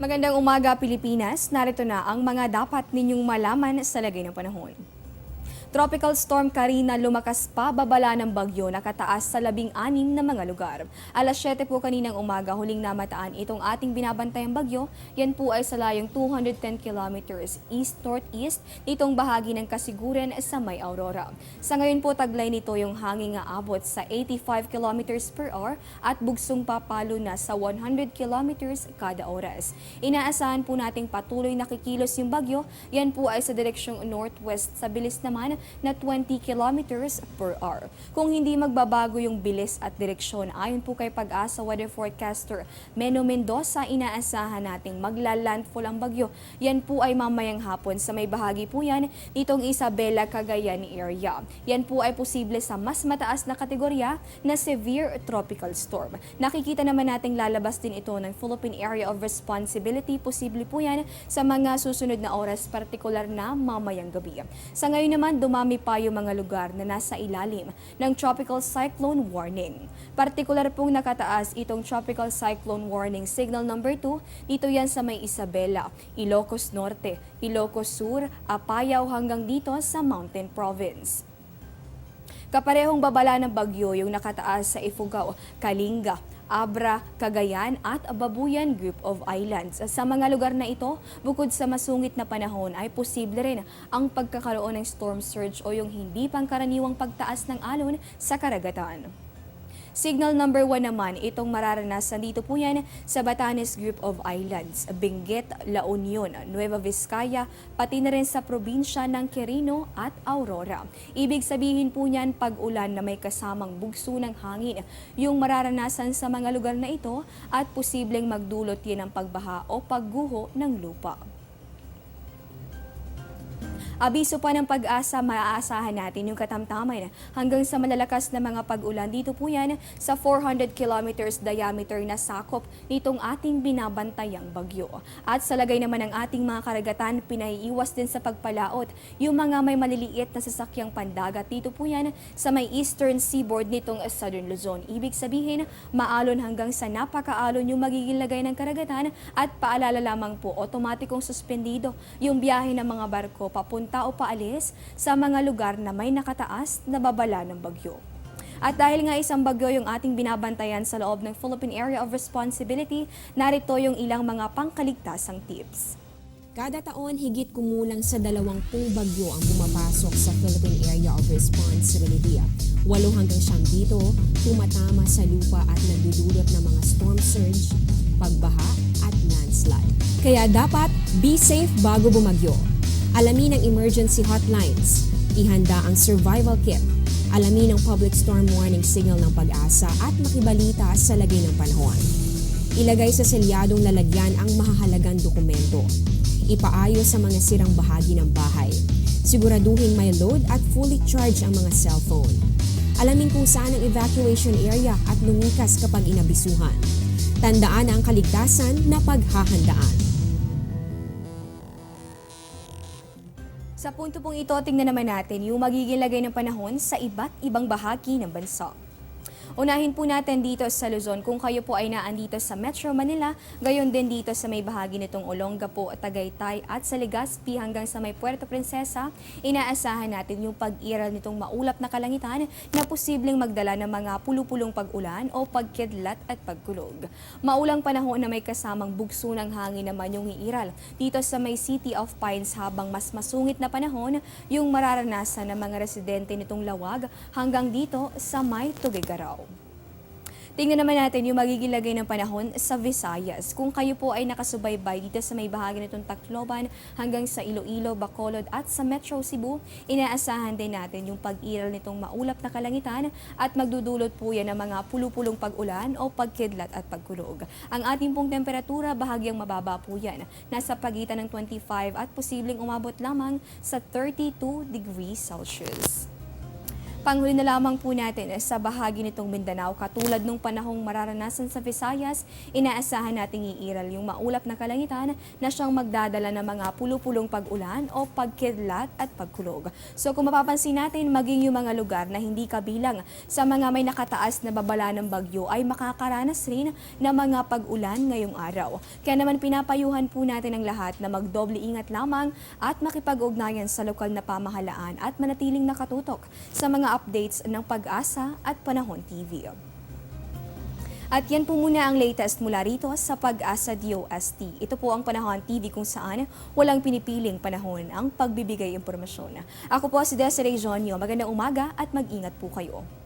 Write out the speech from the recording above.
Magandang umaga, Pilipinas. Narito na ang mga dapat ninyong malaman sa lagay ng panahon. Tropical Storm Karina lumakas pa babala ng bagyo nakataas sa 16 na mga lugar. Alas 7 po kaninang umaga huling namataan itong ating binabantayang bagyo. Yan po ay sa layong 210 kilometers east-northeast nitong bahagi ng Kasiguran sa May Aurora. Sa ngayon po taglay nito yung hangin nga abot sa 85 kilometers per hour at bugsong papalo na sa 100 kilometers kada oras. Inaasahan po nating patuloy nakikilos yung bagyo. Yan po ay sa direksyong northwest sa bilis naman na 20 kilometers per hour. Kung hindi magbabago yung bilis at direksyon, ayon po kay Pag-asa weather forecaster Meno Mendoza, inaasahan nating maglalandfall ang bagyo. Yan po ay mamayang hapon sa may bahagi po yan nitong Isabela, Cagayan area. Yan po ay posible sa mas mataas na kategorya na severe tropical storm. Nakikita naman nating lalabas din ito ng Philippine Area of Responsibility. Posible po yan sa mga susunod na oras, partikular na mamayang gabi. Sa ngayon naman, dumami pa yung mga lugar na nasa ilalim ng Tropical Cyclone Warning. Partikular pong nakataas itong Tropical Cyclone Warning Signal number 2. Dito yan sa may Isabela, Ilocos Norte, Ilocos Sur, Apayao hanggang dito sa Mountain Province. Kaparehong babala ng bagyo yung nakataas sa Ifugao, Kalinga, Abra, Cagayan at Babuyan Group of Islands. Sa mga lugar na ito, bukod sa masungit na panahon ay posible rin ang pagkakaroon ng storm surge o yung hindi pangkaraniwang pagtaas ng alon sa karagatan. Signal number 1 naman, itong mararanasan dito po yan sa Batanes Group of Islands, Benguet, La Union, Nueva Vizcaya, pati na rin sa probinsya ng Quirino at Aurora. Ibig sabihin po niyan pag-ulan na may kasamang bugso ng hangin yung mararanasan sa mga lugar na ito at posibleng magdulot yan ng pagbaha o pagguho ng lupa. Abiso pa ng Pag-asa, maaasahan natin yung katamtaman hanggang sa malalakas na mga pag-ulan dito po yan sa 400 kilometers diameter na sakop nitong ating binabantayang bagyo. At sa lagay naman ng ating mga karagatan, pinaiiwas din sa pagpalaot yung mga may maliliit na sasakyang pandagat dito po yan sa may eastern seaboard nitong Southern Luzon. Ibig sabihin, maalon hanggang sa napakaalon yung magiging lagay ng karagatan at paalala lamang po, otomatikong suspendido yung biyahe ng mga barko papunta o paalis sa mga lugar na may nakataas na babala ng bagyo. At dahil nga isang bagyo yung ating binabantayan sa loob ng Philippine Area of Responsibility, narito yung ilang mga pangkaligtasang tips. Kada taon, higit kumulang sa 20 bagyo ang pumapasok sa Philippine Area of Responsibility. 8 hanggang 9 dito, tumatama sa lupa at nagdudulot ng mga storm surge, pagbaha at landslide. Kaya dapat be safe bago bumagyo. Alamin ang emergency hotlines, ihanda ang survival kit, alamin ang public storm warning signal ng Pag-asa at makibalita sa lagay ng panahon. Ilagay sa selyadong lalagyan ang mahahalagang dokumento. Ipaayos sa mga sirang bahagi ng bahay. Siguraduhin may load at fully charge ang mga cellphone. Alamin kung saan ang evacuation area at lumikas kapag inabisuhan. Tandaan ang kaligtasan na paghahandaan. Sa punto pong ito, tingnan naman natin yung magiging lagay ng panahon sa iba't ibang bahagi ng bansa. Unahin po natin dito sa Luzon, kung kayo po ay naandito sa Metro Manila, gayon din dito sa may bahagi nitong Olongapo, Tagaytay at sa Legazpi hanggang sa may Puerto Princesa, inaasahan natin yung pag-iral nitong maulap na kalangitan na posibleng magdala ng mga pulupulong pag-ulan o pagkidlat at pagkulog. Maulang panahon na may kasamang bugso ng hangin naman yung iiral dito sa may City of Pines, habang mas masungit na panahon yung mararanasan ng mga residente nitong Lawag hanggang dito sa may Tuguegarao. Tingnan naman natin yung magiging lagay ng panahon sa Visayas. Kung kayo po ay nakasubaybay dito sa may bahagi nitong Tacloban hanggang sa Iloilo, Bacolod at sa Metro Cebu, inaasahan din natin yung pag-iral nitong maulap na kalangitan at magdudulot po yan ng mga pulupulong pag-ulan o pagkidlat at pagkulog. Ang ating pong temperatura, bahagyang mababa po yan. Nasa pagitan ng 25 at posibleng umabot lamang sa 32 degrees Celsius. Panghuli na lamang po natin sa bahagi nitong Mindanao, katulad nung panahong mararanasan sa Visayas, inaasahan nating iiral yung maulap na kalangitan na siyang magdadala ng mga pulupulong pag-ulan o pagkidlat at pagkulog. So kung mapapansin natin, maging yung mga lugar na hindi kabilang sa mga may nakataas na babala ng bagyo ay makakaranas rin ng mga pag-ulan ngayong araw. Kaya naman pinapayuhan po natin ang lahat na magdoble ingat lamang at makipag-ugnayan sa lokal na pamahalaan at manatiling nakatutok sa mga updates ng Pag-asa at Panahon TV. At yan po muna ang latest mula rito sa Pag-asa DOST. Ito po ang Panahon TV kung saan walang pinipiling panahon ang pagbibigay impormasyon. Ako po si Desiree Jonio. Magandang umaga at mag-ingat po kayo.